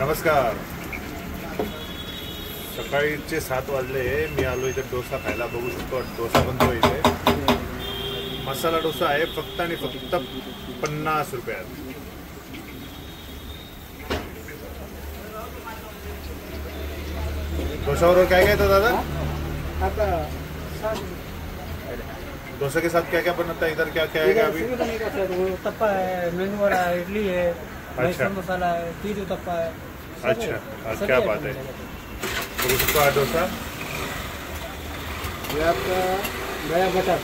नमस्कार. सकाळीचे 7 वाजले. मी आलो इथे डोसा खायला. बघू शकतो डोसा बनतो इथे. मसाला डोसा आहे फक्त आणि फक्त 50 रुपयात. डोसाबरोबर काय काय था दादा? डोसा के साथ क्या क्या बनता है? इधर क्या क्या है अभी? उत्तप्पा है, मेनू वड़ा है, इडली है, अच्छा. मसाला है, चीज उत्तप्पा है. अच्छा, क्या बात है. बघू शकतो हा डोसा. ये आपका गया बटर.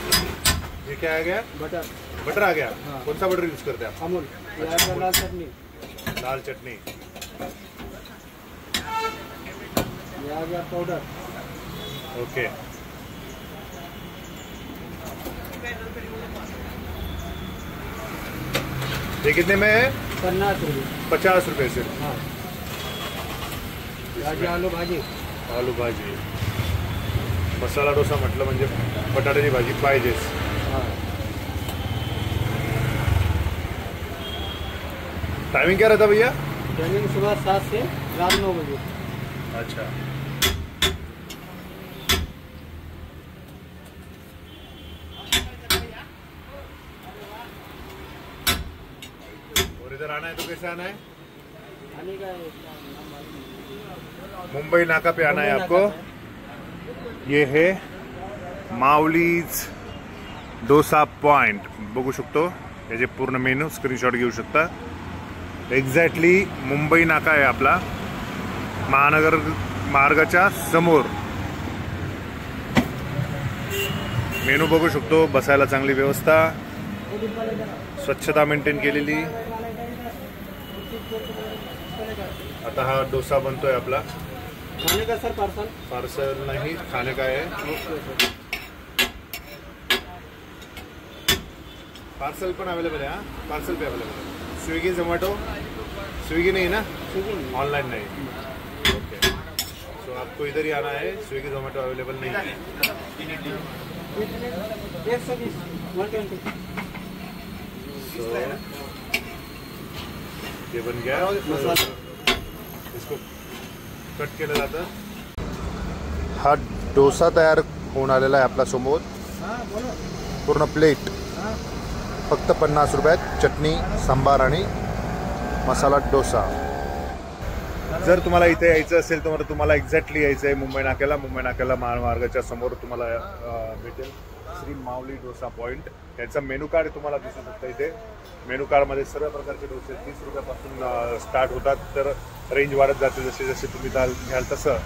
ये क्या आ गया? बटर. बटर आ गया. हाँ. कौन सा बटर यूज करते हैं आप? अमूल. ये आपका लाल चटनी. लाल चटनी. ये आ गया पाउडर. ओके. ये कितने में है? 50 रुपये. 50 रुपये से. हाँ. आलू भाजी. आलू भाजी. मसाला डोसा म्हटलं म्हणजे बटाट्याची भाजी पाहिजेच. हाँ. टाइमिंग क्या रहता भैया? टाइमिंग सुबह 7 से रात 9 बजे. अच्छा. और इधर आना है तो कैसे आना है? आने का मुंबई नाका पे आना है आपको. ये है माऊलीज डोसा पॉइंट. बघू शकतो याचे पूर्ण मेनू स्क्रीनशॉट घेऊ शकता. एक्झॅक्टली मुंबई नाका आहे आपला. महानगर मार्गाच्या समोर. मेनू बघू शकतो. बसायला चांगली व्यवस्था, स्वच्छता मेंटेन केलेली. आता हा डोसा बनतोय आपला. खाने का सर पार्सल. पार्सल नहीं, खाने का है. पार्सल पण अवेलेबल है. हाँ, पार्सल भी अवेलेबल है. स्विगी जोमेटो. स्विगी नहीं ना? ऑनलाइन नहीं. ओके. सो आपको इधर ही आना है. स्विगी जोमेटो अवेलेबल नहीं है. 120 120. सो ये बन गया. इसको कट केलं जातं. हा डोसा तयार होऊन आलेला आहे आपल्या समोर. पूर्ण प्लेट फक्त 50 रुपयात. चटणी, सांबार आणि मसाला डोसा. जर तुम्हाला इथे यायचं असेल तर तुम्हाला एक्झॅक्टली यायचं आहे मुंबई नाक्याला. मुंबई नाक्याला महामार्गाच्या समोर तुम्हाला भेटेल श्री माऊली डोसा पॉइंट. याचा मेनू कार्ड तुम्हाला दिसू शकतं इथे. मेनू कार्डमध्ये सर्व प्रकारचे डोसे 30 रुपयापासून स्टार्ट होतात. तर रेंज वाढत जाते जसे जसे तुम्ही घ्याल तसं.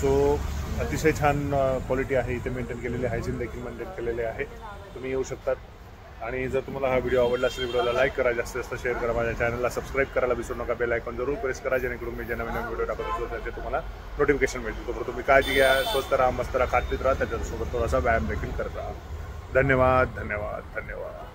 सो अतिशय छान क्वालिटी आहे इथे मेंटेन केलेली. हायजीन देखील मेंटेन केलेले आहे. तुम्ही येऊ शकतात. आणि जर तुम्हाला हा व्हिडिओ आवडला असेल व्हिडिओला लाईक करा, जास्तीत जास्त शेअर करा. माझ्या चॅनलला सबस्क्राईब करायला विसरू नका. बेल आयकॉन जरूर प्रेस करा जेणेकरून मी जे नवीन व्हिडिओ टाकत असतो त्याचे तुम्हाला नोटिफिकेशन मिळतील. तोपर्यंत तुम्ही काळजी घ्या. स्वस्त राहा, मस्त राहा, खात पित राहा. त्याच्यासोबत थोडासा व्यायाम देखील करत राहा. धन्यवाद धन्यवाद धन्यवाद.